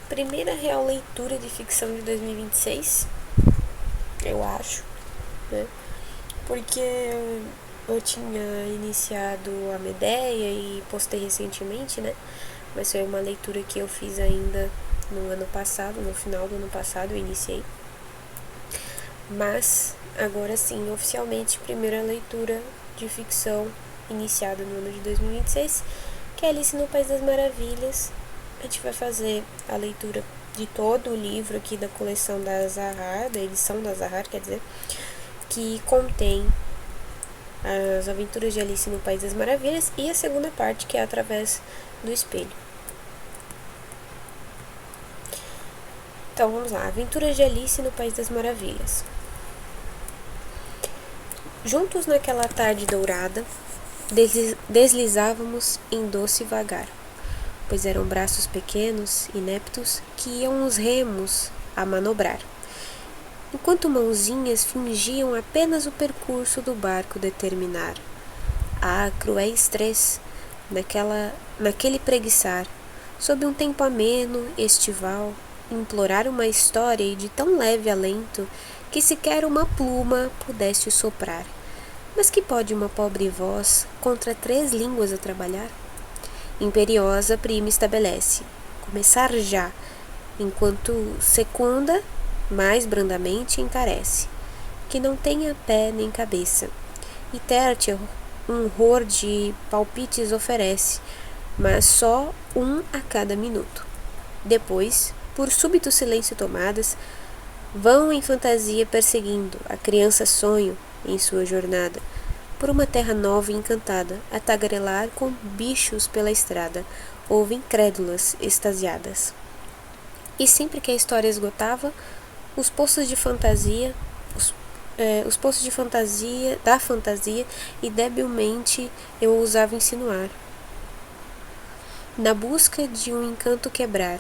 primeira real leitura de ficção de 2026, eu acho, né? Porque eu tinha iniciado a Medéia e postei recentemente, né? Mas foi uma leitura que eu fiz ainda no ano passado, no final do ano passado eu iniciei. Mas agora sim, oficialmente, primeira leitura de ficção iniciada no ano de 2026, que é Alice no País das Maravilhas. A gente vai fazer a leitura de todo o livro aqui da coleção da Zahar, da edição da Zahar, quer dizer, que contém as aventuras de Alice no País das Maravilhas e a segunda parte, que é Através do Espelho. Então vamos lá, Aventuras de Alice no País das Maravilhas. Juntos naquela tarde dourada, deslizávamos em doce vagar, pois eram braços pequenos, ineptos, que iam os remos a manobrar, enquanto mãozinhas fingiam apenas o percurso do barco determinar. Ah, cruéis três, naquele preguiçar, sob um tempo ameno, estival, implorar uma história e de tão leve alento que sequer uma pluma pudesse soprar. Mas que pode uma pobre voz contra 3 línguas a trabalhar? Imperiosa prima estabelece, começar já, enquanto secunda, mais brandamente encarece, que não tenha pé nem cabeça, e Tertia um horror de palpites oferece, mas só um a cada minuto. Depois, por súbito silêncio tomadas, vão em fantasia perseguindo a criança sonho em sua jornada, por uma terra nova e encantada, a tagarelar com bichos pela estrada, ouvem crédulas extasiadas. E sempre que a história esgotava, os poços de fantasia, da fantasia, e debilmente eu ousava insinuar, na busca de um encanto quebrar,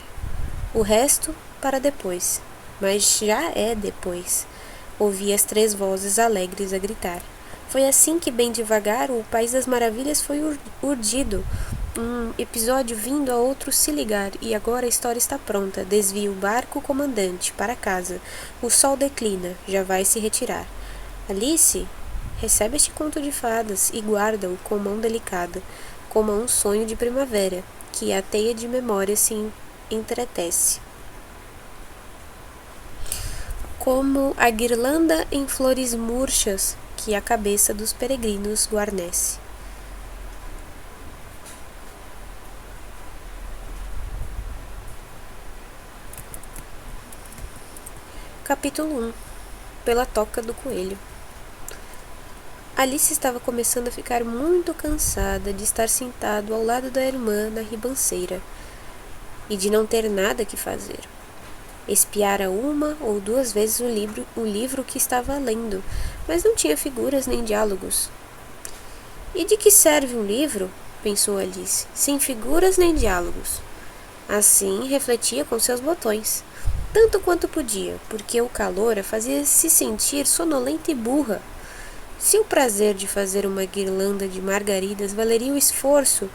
o resto para depois, mas já é depois, ouvi as 3 vozes alegres a gritar. Foi assim que, bem devagar, o País das Maravilhas foi urdido, um episódio vindo a outro se ligar, e agora a história está pronta. Desvia o barco comandante para casa. O sol declina, já vai se retirar. Alice, recebe este conto de fadas e guarda-o com mão delicada, como a um sonho de primavera, que a teia de memória se entretece. Como a guirlanda em flores murchas que a cabeça dos peregrinos guarnece. Capítulo 1. Pela toca do coelho. Alice estava começando a ficar muito cansada de estar sentado ao lado da irmã na ribanceira e de não ter nada que fazer. Espiara 1 ou 2 vezes o livro que estava lendo, mas não tinha figuras nem diálogos. E de que serve um livro, pensou Alice, sem figuras nem diálogos? Assim refletia com seus botões, tanto quanto podia, porque o calor a fazia se sentir sonolenta e burra. Se o prazer de fazer uma guirlanda de margaridas valeria o esforço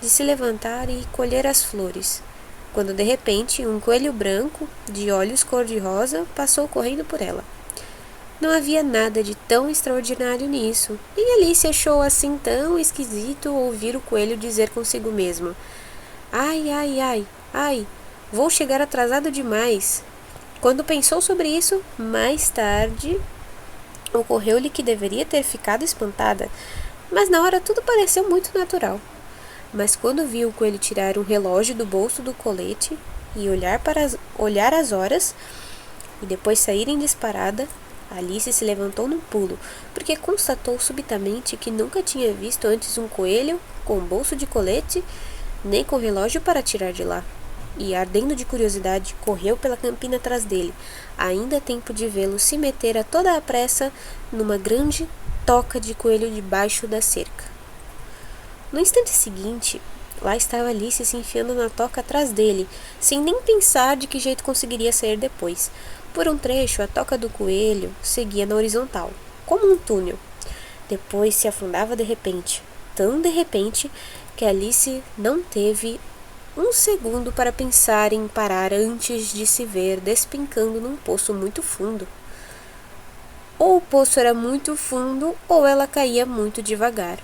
de se levantar e colher as flores, quando de repente um coelho branco, de olhos cor-de-rosa, passou correndo por ela. Não havia nada de tão extraordinário nisso, e Alice achou assim tão esquisito ouvir o coelho dizer consigo mesmo: ai, ai, ai, ai, vou chegar atrasado demais. Quando pensou sobre isso, mais tarde, ocorreu-lhe que deveria ter ficado espantada, mas na hora tudo pareceu muito natural. Mas quando viu o coelho tirar um relógio do bolso do colete e olhar as horas, e depois sair em disparada, Alice se levantou num pulo, porque constatou subitamente que nunca tinha visto antes um coelho com bolso de colete, nem com relógio para tirar de lá. E, ardendo de curiosidade, correu pela campina atrás dele, ainda a tempo de vê-lo se meter a toda a pressa numa grande toca de coelho debaixo da cerca. No instante seguinte, lá estava Alice se enfiando na toca atrás dele, sem nem pensar de que jeito conseguiria sair depois. Por um trecho, a toca do coelho seguia na horizontal, como um túnel. Depois se afundava de repente, tão de repente, que Alice não teve um segundo para pensar em parar antes de se ver despencando num poço muito fundo. Ou o poço era muito fundo, ou ela caía muito devagar,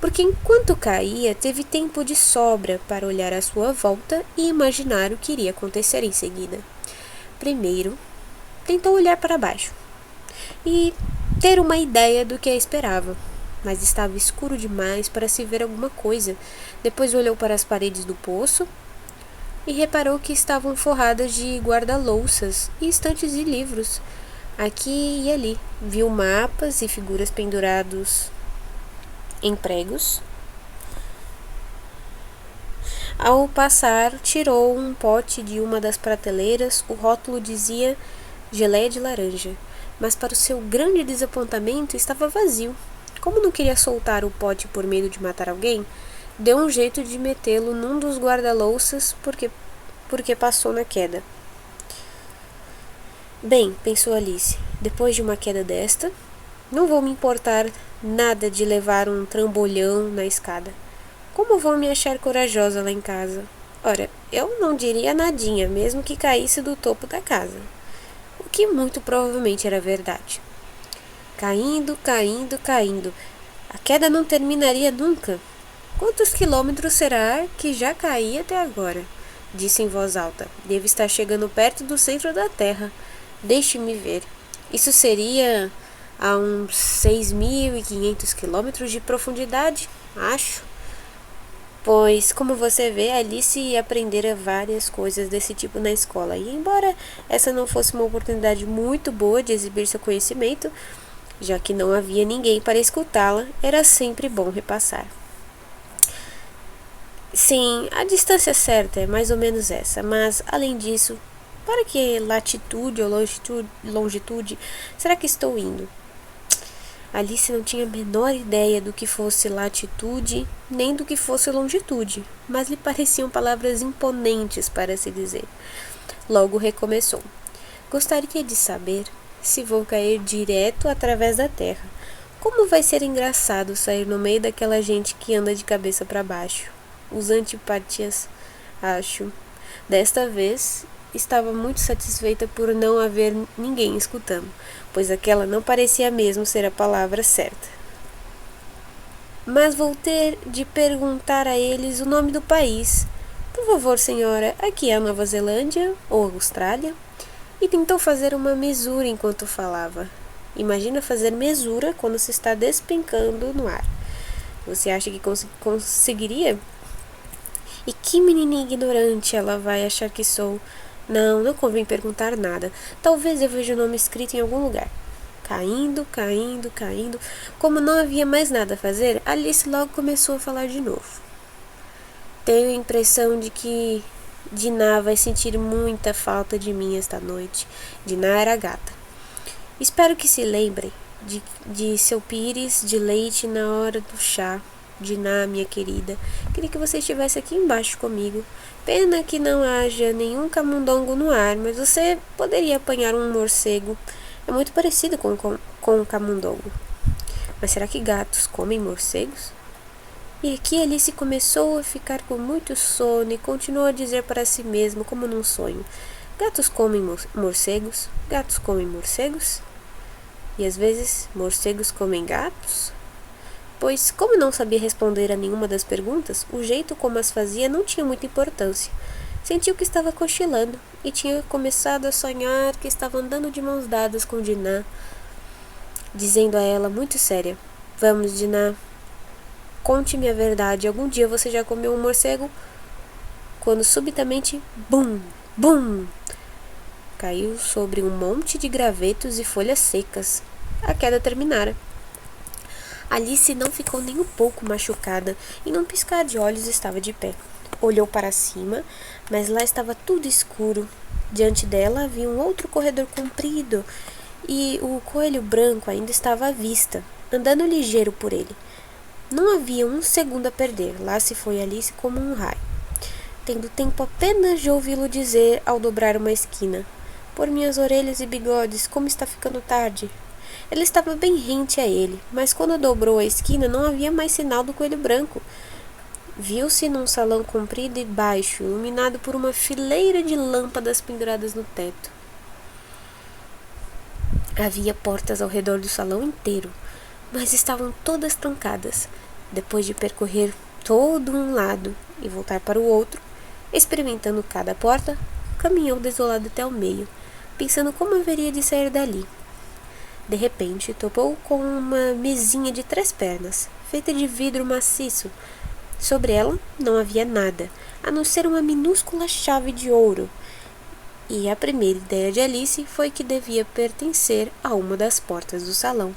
porque enquanto caía, teve tempo de sobra para olhar à sua volta e imaginar o que iria acontecer em seguida. Primeiro, tentou olhar para baixo e ter uma ideia do que a esperava, mas estava escuro demais para se ver alguma coisa. Depois olhou para as paredes do poço e reparou que estavam forradas de guarda-louças e estantes de livros. Aqui e ali, viu mapas e figuras pendurados em pregos. Ao passar, tirou um pote de uma das prateleiras. O rótulo dizia geleia de laranja, mas para o seu grande desapontamento estava vazio. Como não queria soltar o pote por medo de matar alguém, deu um jeito de metê-lo num dos guarda-louças porque passou na queda. Bem, pensou Alice, depois de uma queda desta, não vou me importar nada de levar um trambolhão na escada. Como vou me achar corajosa lá em casa? Ora, eu não diria nadinha, mesmo que caísse do topo da casa. O que muito provavelmente era verdade. Caindo, caindo, caindo. A queda não terminaria nunca. Quantos quilômetros será que já caí até agora? Disse em voz alta. Devo estar chegando perto do centro da Terra. Deixe-me ver. Isso seria a uns 6.500 quilômetros de profundidade, acho. Pois, como você vê, Alice aprendera várias coisas desse tipo na escola. E embora essa não fosse uma oportunidade muito boa de exibir seu conhecimento, já que não havia ninguém para escutá-la, era sempre bom repassar. Sim, a distância certa é mais ou menos essa, mas, além disso, para que latitude ou longitude será que estou indo? Alice não tinha a menor ideia do que fosse latitude, nem do que fosse longitude, mas lhe pareciam palavras imponentes para se dizer. Logo recomeçou. Gostaria de saber se vou cair direto através da terra. Como vai ser engraçado sair no meio daquela gente que anda de cabeça para baixo. Os antipatias, acho. Desta vez, estava muito satisfeita por não haver ninguém escutando, pois aquela não parecia mesmo ser a palavra certa. Mas vou ter de perguntar a eles o nome do país. Por favor, senhora, aqui é a Nova Zelândia ou Austrália? E tentou fazer uma mesura enquanto falava. Imagina fazer mesura quando se está despencando no ar. Você acha que conseguiria? E que menininha ignorante ela vai achar que sou. Não convém perguntar nada. Talvez eu veja o nome escrito em algum lugar. Caindo, caindo, caindo. Como não havia mais nada a fazer, Alice logo começou a falar de novo. Tenho a impressão de que Dinah vai sentir muita falta de mim esta noite. Dinah era a gata. Espero que se lembrem de seu pires de leite na hora do chá. Dinah, minha querida, queria que você estivesse aqui embaixo comigo. Pena que não haja nenhum camundongo no ar, mas você poderia apanhar um morcego. É muito parecido com um camundongo. Mas será que gatos comem morcegos? E aqui Alice começou a ficar com muito sono e continuou a dizer para si mesma, como num sonho: gatos comem morcegos, gatos comem morcegos. E às vezes morcegos comem gatos? Pois, como não sabia responder a nenhuma das perguntas, o jeito como as fazia não tinha muita importância. Sentiu que estava cochilando e tinha começado a sonhar que estava andando de mãos dadas com Dinah, dizendo a ela muito séria: Vamos, Dinah, conte-me a verdade, algum dia você já comeu um morcego? Quando subitamente, bum, bum, caiu sobre um monte de gravetos e folhas secas. A queda terminara. Alice não ficou nem um pouco machucada e num piscar de olhos estava de pé. Olhou para cima, mas lá estava tudo escuro. Diante dela havia um outro corredor comprido e o coelho branco ainda estava à vista, andando ligeiro por ele. Não havia um segundo a perder. Lá se foi Alice como um raio, tendo tempo apenas de ouvi-lo dizer ao dobrar uma esquina: Por minhas orelhas e bigodes, como está ficando tarde. Ela estava bem rente a ele, mas quando dobrou a esquina não havia mais sinal do coelho branco. Viu-se num salão comprido e baixo, iluminado por uma fileira de lâmpadas penduradas no teto. Havia portas ao redor do salão inteiro, mas estavam todas trancadas. Depois de percorrer todo um lado e voltar para o outro, experimentando cada porta, caminhou desolado até o meio, pensando como haveria de sair dali. De repente, topou com uma mesinha de 3 pernas, feita de vidro maciço. Sobre ela não havia nada, a não ser uma minúscula chave de ouro. E a primeira ideia de Alice foi que devia pertencer a uma das portas do salão.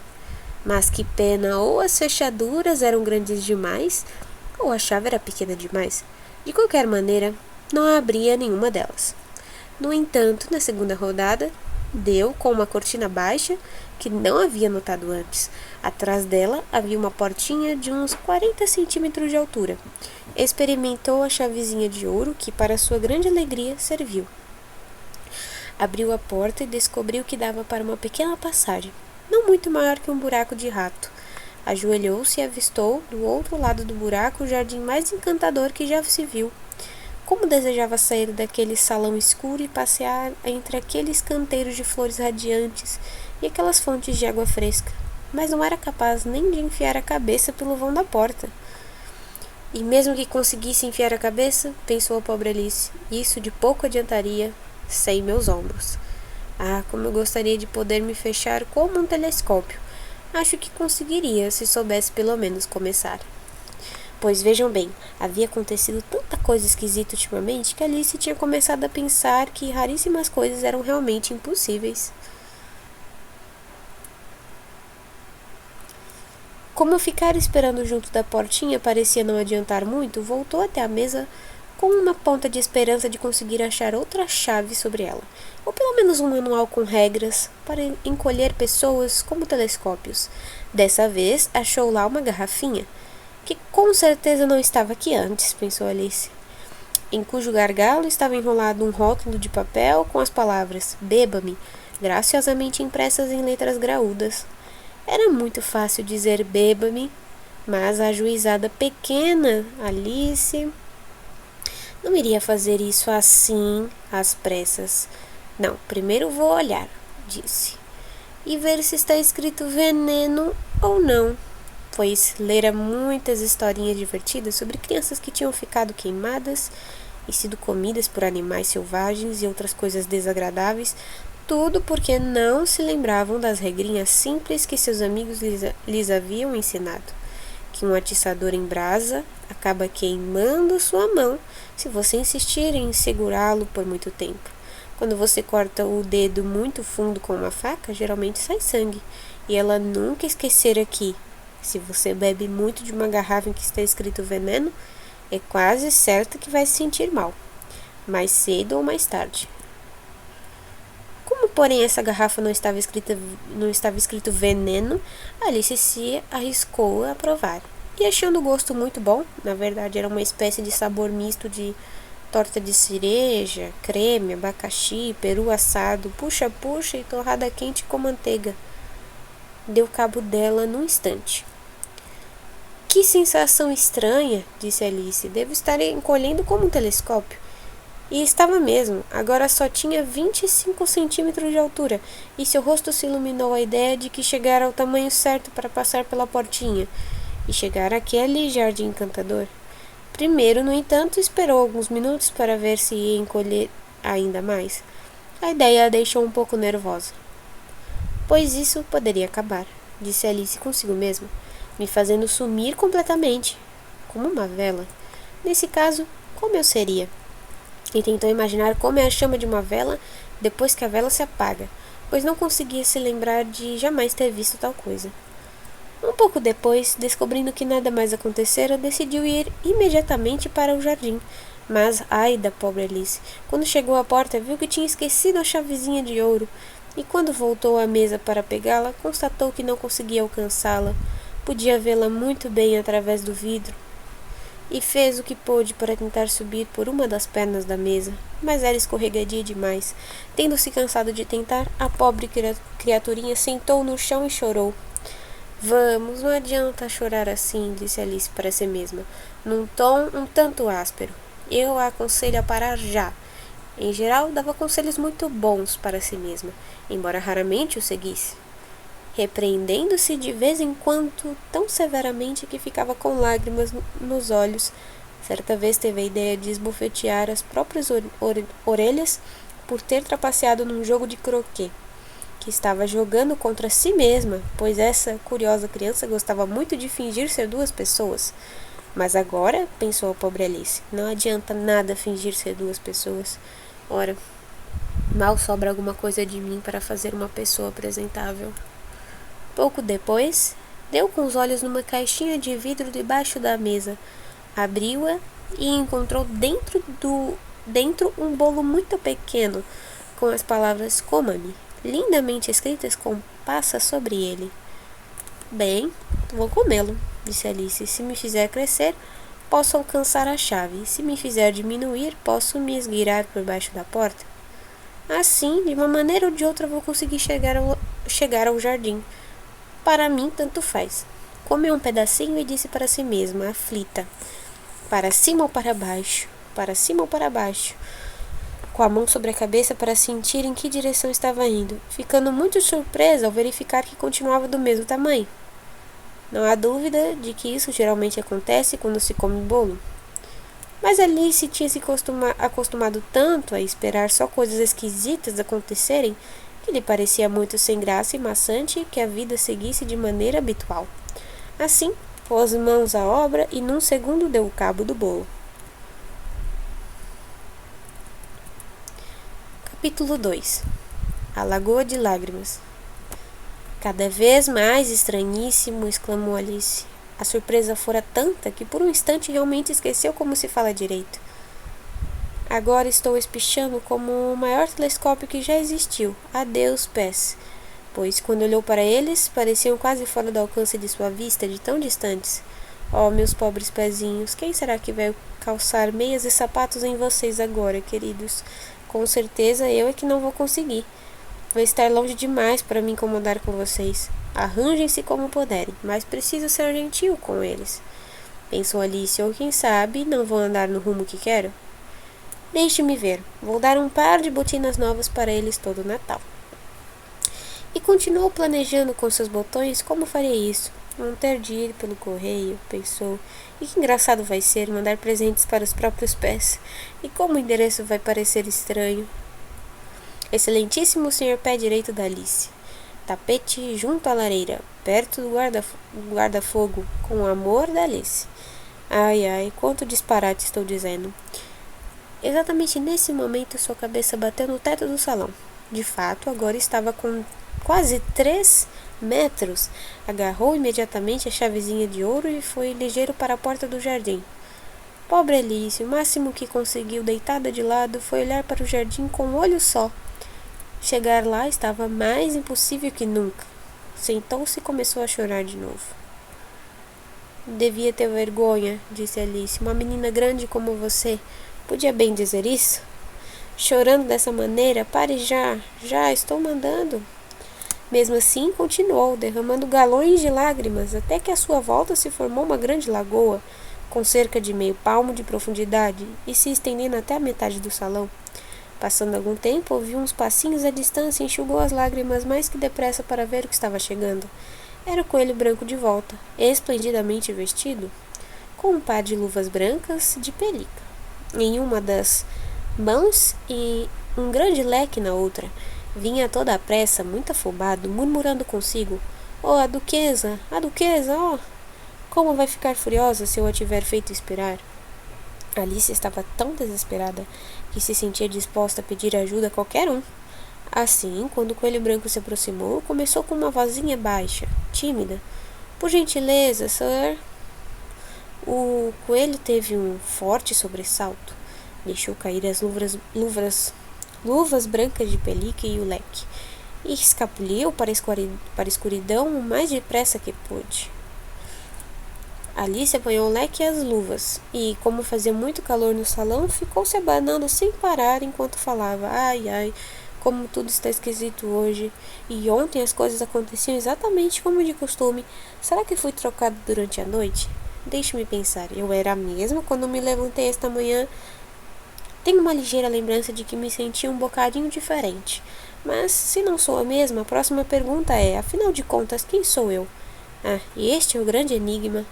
Mas que pena, ou as fechaduras eram grandes demais, ou a chave era pequena demais. De qualquer maneira, não abria nenhuma delas. No entanto, na segunda rodada, deu com uma cortina baixa que não havia notado antes. Atrás dela havia uma portinha de uns 40 centímetros de altura. Experimentou a chavezinha de ouro que, para sua grande alegria, serviu. Abriu a porta e descobriu que dava para uma pequena passagem, não muito maior que um buraco de rato. Ajoelhou-se e avistou, do outro lado do buraco, o jardim mais encantador que já se viu. Como desejava sair daquele salão escuro e passear entre aqueles canteiros de flores radiantes e aquelas fontes de água fresca, mas não era capaz nem de enfiar a cabeça pelo vão da porta. E mesmo que conseguisse enfiar a cabeça, pensou a pobre Alice, isso de pouco adiantaria sem meus ombros. Ah, como eu gostaria de poder me fechar como um telescópio. Acho que conseguiria se soubesse pelo menos começar. Pois vejam bem, havia acontecido tanta coisa esquisita ultimamente que Alice tinha começado a pensar que raríssimas coisas eram realmente impossíveis. Como ficar esperando junto da portinha parecia não adiantar muito, voltou até a mesa com uma ponta de esperança de conseguir achar outra chave sobre ela, ou pelo menos um manual com regras para encolher pessoas como telescópios. Dessa vez, achou lá uma garrafinha, que com certeza não estava aqui antes, pensou Alice, em cujo gargalo estava enrolado um rótulo de papel com as palavras "Beba-me", graciosamente impressas em letras graúdas. Era muito fácil dizer "beba-me", mas a ajuizada pequena Alice não iria fazer isso assim, às pressas. Não, primeiro vou olhar, disse, e ver se está escrito veneno ou não, pois lera muitas historinhas divertidas sobre crianças que tinham ficado queimadas e sido comidas por animais selvagens e outras coisas desagradáveis, tudo porque não se lembravam das regrinhas simples que seus amigos lhes haviam ensinado. Que um atiçador em brasa acaba queimando sua mão se você insistir em segurá-lo por muito tempo. Quando você corta o dedo muito fundo com uma faca, geralmente sai sangue. E ela nunca esquecera que, se você bebe muito de uma garrafa em que está escrito veneno, é quase certo que vai se sentir mal, mais cedo ou mais tarde. Como, porém, essa garrafa não estava escrito veneno, Alice se arriscou a provar. E achando o gosto muito bom, na verdade era uma espécie de sabor misto de torta de cereja, creme, abacaxi, peru assado, puxa-puxa e torrada quente com manteiga. Deu cabo dela num instante. Que sensação estranha, disse Alice. Devo estar encolhendo como um telescópio. E estava mesmo. Agora só tinha 25 centímetros de altura, e seu rosto se iluminou à ideia de que chegara ao tamanho certo para passar pela portinha e chegar àquele jardim encantador. Primeiro, no entanto, esperou alguns minutos para ver se ia encolher ainda mais. A ideia a deixou um pouco nervosa. Pois isso poderia acabar, disse Alice consigo mesma, me fazendo sumir completamente, como uma vela. Nesse caso, como eu seria? E tentou imaginar como é a chama de uma vela depois que a vela se apaga, pois não conseguia se lembrar de jamais ter visto tal coisa. Um pouco depois, descobrindo que nada mais acontecera, decidiu ir imediatamente para o jardim. Mas, ai da pobre Alice, quando chegou à porta viu que tinha esquecido a chavezinha de ouro, e quando voltou à mesa para pegá-la, constatou que não conseguia alcançá-la. Podia vê-la muito bem através do vidro, e fez o que pôde para tentar subir por uma das pernas da mesa, mas era escorregadia demais. Tendo-se cansado de tentar, a pobre criaturinha sentou no chão e chorou. Vamos, não adianta chorar assim, disse Alice para si mesma, num tom um tanto áspero. Eu a aconselho a parar já. Em geral, dava conselhos muito bons para si mesma, embora raramente o seguisse, repreendendo-se de vez em quando tão severamente que ficava com lágrimas nos olhos. Certa vez teve a ideia de esbofetear as próprias orelhas por ter trapaceado num jogo de croquet, que estava jogando contra si mesma, pois essa curiosa criança gostava muito de fingir ser duas pessoas. Mas agora, pensou a pobre Alice, não adianta nada fingir ser duas pessoas. Ora, mal sobra alguma coisa de mim para fazer uma pessoa apresentável. Pouco depois, deu com os olhos numa caixinha de vidro debaixo da mesa, abriu-a e encontrou dentro um bolo muito pequeno, com as palavras "Coma-me", lindamente escritas com passas sobre ele. Bem, vou comê-lo, disse Alice. Se me fizer crescer, posso alcançar a chave. Se me fizer diminuir, posso me esgueirar por baixo da porta. Assim, de uma maneira ou de outra, vou conseguir chegar ao jardim. Para mim, tanto faz. Comeu um pedacinho e disse para si mesma, aflita: para cima ou para baixo? Para cima ou para baixo? Com a mão sobre a cabeça para sentir em que direção estava indo, ficando muito surpresa ao verificar que continuava do mesmo tamanho. Não há dúvida de que isso geralmente acontece quando se come bolo. Mas Alice tinha se acostumado tanto a esperar só coisas esquisitas acontecerem que lhe parecia muito sem graça e maçante que a vida seguisse de maneira habitual. Assim, pôs mãos à obra e num segundo deu o cabo do bolo. Capítulo 2. A Lagoa de Lágrimas. Cada vez mais estranhíssimo, exclamou Alice. A surpresa fora tanta que por um instante realmente esqueceu como se fala direito. Agora estou espichando como o maior telescópio que já existiu. Adeus, pés. Pois, quando olhou para eles, pareciam quase fora do alcance de sua vista, de tão distantes. Oh, meus pobres pezinhos, quem será que vai calçar meias e sapatos em vocês agora, queridos? Com certeza eu é que não vou conseguir. Vai estar longe demais para me incomodar com vocês. Arranjem-se como puderem, mas preciso ser gentil com eles. Pensou Alice, ou quem sabe, não vou andar no rumo que quero? Deixe-me ver, vou dar um par de botinas novas para eles todo o Natal. E continuou planejando com seus botões como faria isso. Não ter de ir pelo correio, pensou. E que engraçado vai ser mandar presentes para os próprios pés. E como o endereço vai parecer estranho. Excelentíssimo Sr. Pé Direito da Alice. Tapete junto à lareira, perto do guarda-fogo, com o amor da Alice. Ai, ai, quanto disparate estou dizendo. Exatamente nesse momento sua cabeça bateu no teto do salão. De fato, agora estava com quase 3 metros. Agarrou imediatamente a chavezinha de ouro e foi ligeiro para a porta do jardim. Pobre Alice, o máximo que conseguiu, deitada de lado, foi olhar para o jardim com um olho só. Chegar lá estava mais impossível que nunca. Sentou-se e começou a chorar de novo. Devia ter vergonha, disse Alice. Uma menina grande como você podia bem dizer isso? Chorando dessa maneira, pare já, estou mandando. Mesmo assim, continuou, derramando galões de lágrimas, até que à sua volta se formou uma grande lagoa, com cerca de meio palmo de profundidade, e se estendendo até a metade do salão. Passando algum tempo, ouviu uns passinhos à distância e enxugou as lágrimas mais que depressa para ver o que estava chegando. Era o coelho branco de volta, esplendidamente vestido, com um par de luvas brancas de pelica em uma das mãos e um grande leque na outra. Vinha a toda a pressa, muito afobado, murmurando consigo: Oh, a duquesa, oh! Como vai ficar furiosa se eu a tiver feito esperar? Alice estava tão desesperada que se sentia disposta a pedir ajuda a qualquer um. Assim, quando o coelho branco se aproximou, começou com uma vozinha baixa, tímida: Por gentileza, sir. O coelho teve um forte sobressalto. Deixou cair as luvas brancas de pelica e o leque, e escapuliu para a escuridão o mais depressa que pôde. Alice apanhou o leque e as luvas, e, como fazia muito calor no salão, ficou se abanando sem parar enquanto falava: Ai, ai, como tudo está esquisito hoje. E ontem as coisas aconteciam exatamente como de costume. Será que fui trocado durante a noite? Deixe-me pensar. Eu era a mesma quando me levantei esta manhã. Tenho uma ligeira lembrança de que me senti um bocadinho diferente. Mas, se não sou a mesma, a próxima pergunta é, afinal de contas, quem sou eu? E este é o grande enigma.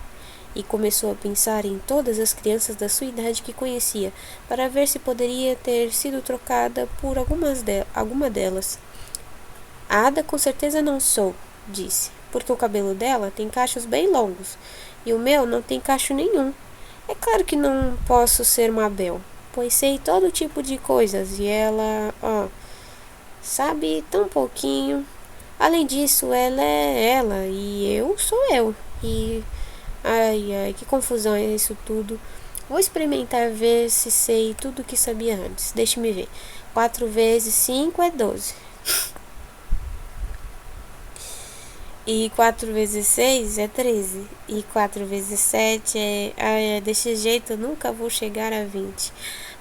E começou a pensar em todas as crianças da sua idade que conhecia, para ver se poderia ter sido trocada por alguma delas. A Ada com certeza não sou, disse, porque o cabelo dela tem cachos bem longos, e o meu não tem cacho nenhum. É claro que não posso ser Mabel, pois sei todo tipo de coisas, e ela, sabe tão pouquinho. Além disso, ela é ela, e eu sou eu, e... Ai, que confusão é isso tudo. Vou experimentar ver se sei tudo o que sabia antes. Deixe-me ver. 4 vezes 5 é 12. E 4 vezes 6 é 13. E 4 vezes 7 desse jeito eu nunca vou chegar a 20.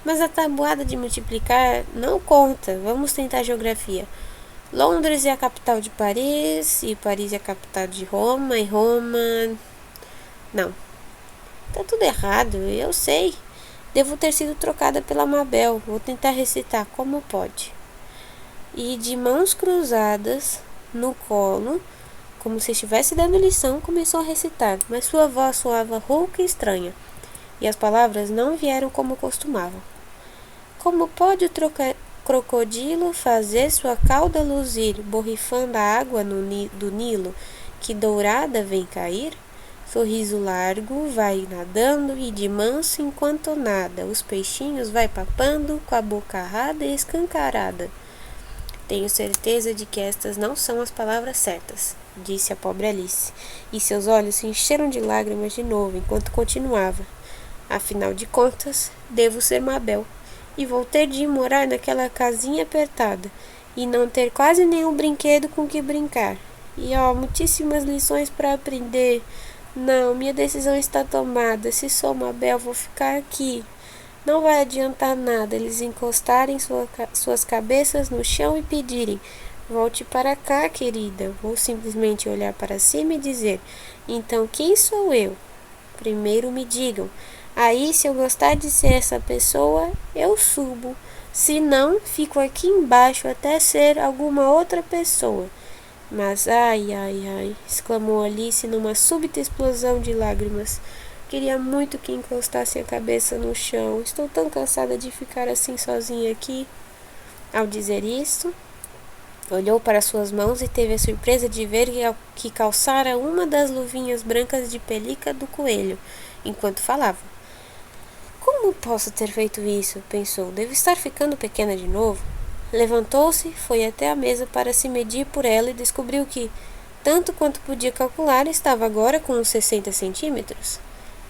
Mas a tabuada de multiplicar não conta. Vamos tentar geografia. Londres é a capital de Paris. E Paris é a capital de Roma. E Roma... Não. Tá tudo errado, eu sei. Devo ter sido trocada pela Mabel. Vou tentar recitar como pode. E de mãos cruzadas no colo, como se estivesse dando lição, começou a recitar, mas sua voz soava rouca e estranha, e as palavras não vieram como costumavam. Como pode o crocodilo fazer sua cauda luzir, borrifando a água do Nilo, que dourada vem cair? Sorriso largo, vai nadando e de manso enquanto nada, os peixinhos vai papando com a boca rada e escancarada. Tenho certeza de que estas não são as palavras certas, disse a pobre Alice, e seus olhos se encheram de lágrimas de novo enquanto continuava. Afinal de contas, devo ser Mabel, e vou ter de ir morar naquela casinha apertada, e não ter quase nenhum brinquedo com que brincar. E muitíssimas lições para aprender. Não, minha decisão está tomada. Se sou Mabel, vou ficar aqui. Não vai adiantar nada eles encostarem suas cabeças no chão e pedirem: volte para cá, querida. Vou simplesmente olhar para cima e dizer: então quem sou eu? Primeiro me digam. Aí, se eu gostar de ser essa pessoa, eu subo. Se não, fico aqui embaixo até ser alguma outra pessoa. Mas ai, exclamou Alice numa súbita explosão de lágrimas. Queria muito que encostasse a cabeça no chão. Estou tão cansada de ficar assim sozinha aqui. Ao dizer isto, olhou para suas mãos e teve a surpresa de ver que calçara uma das luvinhas brancas de pelica do coelho, enquanto falava. Como posso ter feito isso? Pensou. Devo estar ficando pequena de novo. Levantou-se, foi até a mesa para se medir por ela e descobriu que, tanto quanto podia calcular, estava agora com uns 60 centímetros.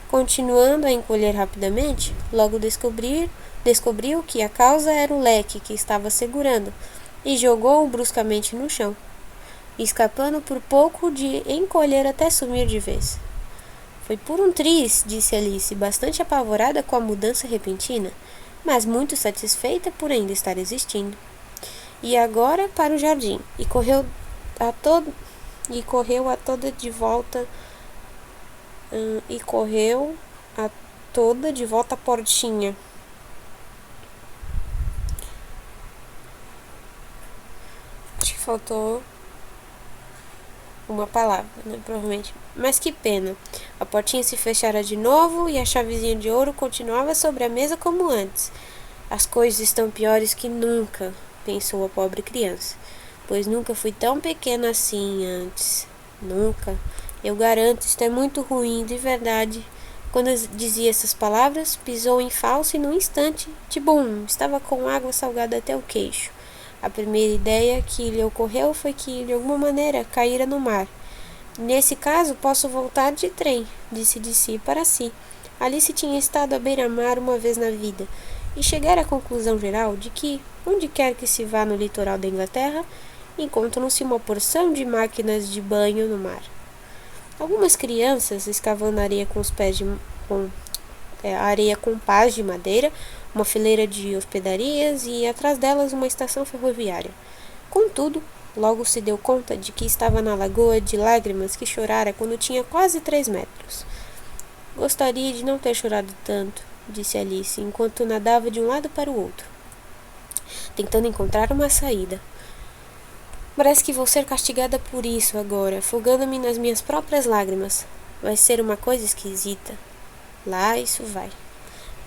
Continuando a encolher rapidamente, logo descobriu que a causa era o leque que estava segurando e jogou-o bruscamente no chão, escapando por pouco de encolher até sumir de vez. Foi por um triz, disse Alice, bastante apavorada com a mudança repentina, mas muito satisfeita por ainda estar existindo. E agora para o jardim, e correu a toda de volta à portinha. Acho que faltou uma palavra, né? Provavelmente. Mas que pena. A portinha se fechara de novo e a chavezinha de ouro continuava sobre a mesa como antes. As coisas estão piores que nunca, pensou a pobre criança, pois nunca fui tão pequena assim antes. Nunca. Eu garanto, isto é muito ruim, de verdade. Quando dizia essas palavras, pisou em falso e num instante, tibum, estava com água salgada até o queixo. A primeira ideia que lhe ocorreu foi que, de alguma maneira, caíra no mar. Nesse caso, posso voltar de trem, disse de si para si. Alice tinha estado à beira-mar uma vez na vida, e chegara à conclusão geral de que, onde quer que se vá no litoral da Inglaterra, encontram-se uma porção de máquinas de banho no mar. Algumas crianças, escavando areia com os pés a areia com pás de madeira, uma fileira de hospedarias e atrás delas uma estação ferroviária. Contudo, logo se deu conta de que estava na lagoa de lágrimas que chorara quando tinha quase 3 metros. Gostaria de não ter chorado tanto, disse Alice, enquanto nadava de um lado para o outro, tentando encontrar uma saída. Parece que vou ser castigada por isso agora, afogando-me nas minhas próprias lágrimas. Vai ser uma coisa esquisita. Lá isso vai.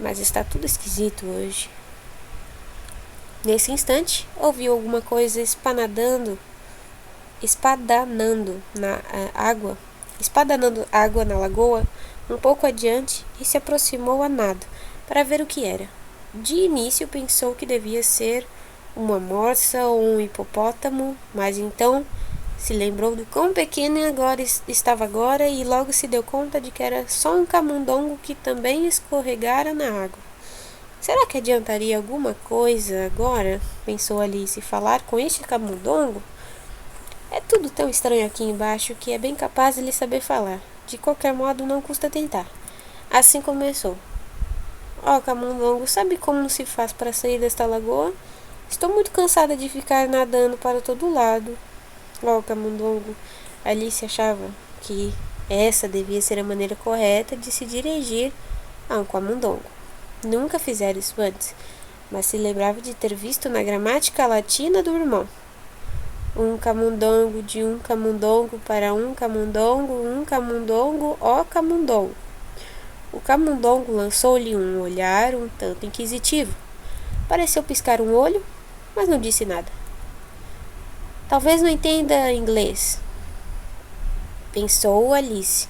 Mas está tudo esquisito hoje. Nesse instante, ouviu alguma coisa espadanando água na lagoa, um pouco adiante, e se aproximou a nado, para ver o que era. De início pensou que devia ser uma morsa ou um hipopótamo, mas então se lembrou do quão pequeno estava agora e logo se deu conta de que era só um camundongo que também escorregara na água. Será que adiantaria alguma coisa agora, pensou Alice, falar com este camundongo? É tudo tão estranho aqui embaixo que é bem capaz de lhe saber falar. De qualquer modo, não custa tentar. Assim começou. Camundongo, sabe como se faz para sair desta lagoa? Estou muito cansada de ficar nadando para todo lado. Camundongo, Alice achava que essa devia ser a maneira correta de se dirigir a um camundongo. Nunca fizera isso antes, mas se lembrava de ter visto na gramática latina do irmão. Um camundongo de um camundongo para um camundongo, ó camundongo. O camundongo lançou-lhe um olhar um tanto inquisitivo. Pareceu piscar um olho, mas não disse nada. Talvez não entenda inglês, pensou Alice.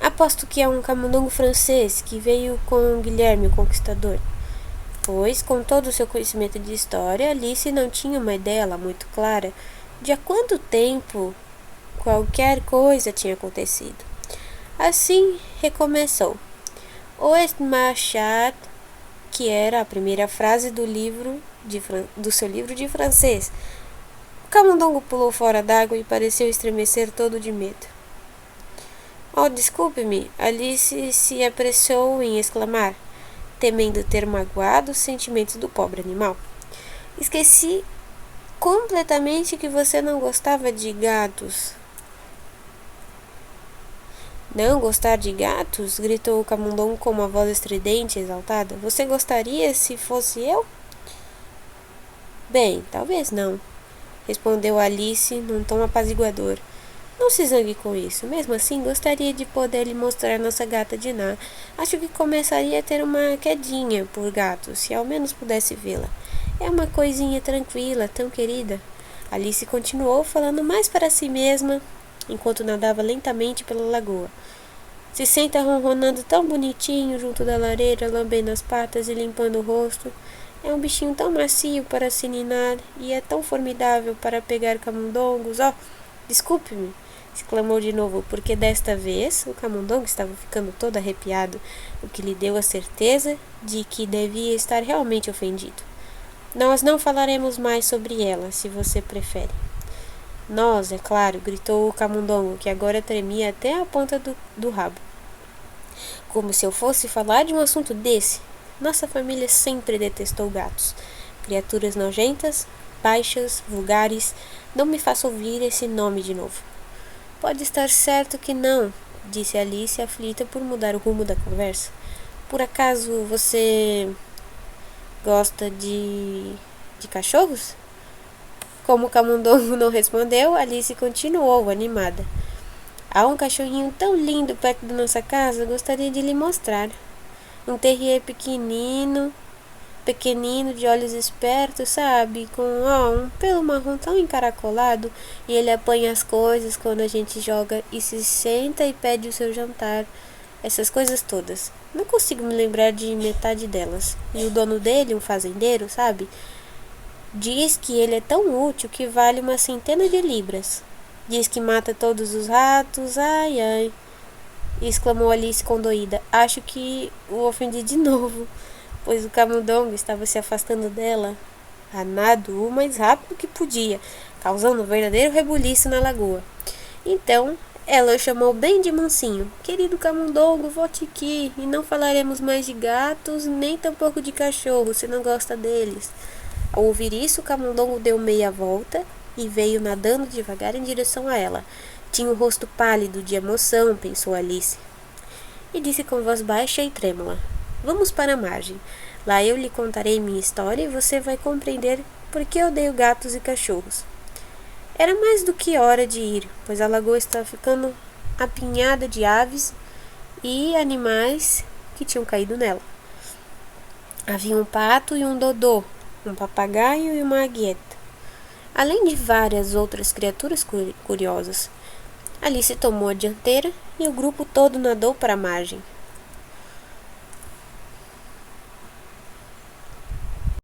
Aposto que é um camundongo francês que veio com Guilherme o Conquistador. Pois, com todo o seu conhecimento de história, Alice não tinha uma ideia muito clara de há quanto tempo qualquer coisa tinha acontecido. Assim, recomeçou. O Esmachat, que era a primeira frase do seu livro de francês. O camundongo pulou fora d'água e pareceu estremecer todo de medo. Desculpe-me, Alice se apressou em exclamar, temendo ter magoado os sentimentos do pobre animal. Esqueci completamente que você não gostava de gatos. Não gostar de gatos? Gritou o camundongo com uma voz estridente e exaltada. Você gostaria se fosse eu? Bem, talvez não, respondeu Alice num tom apaziguador. Não se zangue com isso. Mesmo assim, gostaria de poder lhe mostrar nossa gata Dinah. Acho que começaria a ter uma quedinha por gatos, se ao menos pudesse vê-la. É uma coisinha tranquila, tão querida. Alice continuou falando mais para si mesma, enquanto nadava lentamente pela lagoa. Se senta ronronando tão bonitinho junto da lareira, lambendo as patas e limpando o rosto. É um bichinho tão macio para se ninar e é tão formidável para pegar camundongos. Desculpe-me, exclamou de novo, porque desta vez o camundongo estava ficando todo arrepiado, o que lhe deu a certeza de que devia estar realmente ofendido. Nós não falaremos mais sobre ela, se você prefere. Nós, é claro, gritou o camundongo, que agora tremia até a ponta do rabo. Como se eu fosse falar de um assunto desse. Nossa família sempre detestou gatos. Criaturas nojentas, baixas, vulgares. Não me faça ouvir esse nome de novo. Pode estar certo que não, disse Alice, aflita por mudar o rumo da conversa. Por acaso você gosta de cachorros? Como o camundongo não respondeu, Alice continuou animada. Há um cachorrinho tão lindo perto da nossa casa, gostaria de lhe mostrar. Um terrier pequenino, de olhos espertos, sabe? Com um pelo marrom tão encaracolado, e ele apanha as coisas quando a gente joga e se senta e pede o seu jantar. Essas coisas todas. Não consigo me lembrar de metade delas. E o dono dele, um fazendeiro, sabe? Diz que ele é tão útil que vale uma centena de libras. Diz que mata todos os ratos. Ai, ai, exclamou Alice condoída. Acho que o ofendi de novo, pois o camundongo estava se afastando dela a nado o mais rápido que podia, causando um verdadeiro rebuliço na lagoa. Então, Ela o chamou bem de mansinho. Querido camundongo, volte aqui, e não falaremos mais de gatos, nem tampouco de cachorros, se não gosta deles. Ao ouvir isso, o camundongo deu meia volta e veio nadando devagar em direção a ela. Tinha o rosto pálido de emoção, pensou Alice, e disse com voz baixa e trêmula: Vamos para a margem. Lá eu lhe contarei minha história e você vai compreender por que odeio gatos e cachorros. Era mais do que hora de ir, pois a lagoa estava ficando apinhada de aves e animais que tinham caído nela. Havia um pato e um dodô, um papagaio e uma águieta, além de várias outras criaturas curiosas. Alice tomou a dianteira e o grupo todo nadou para a margem.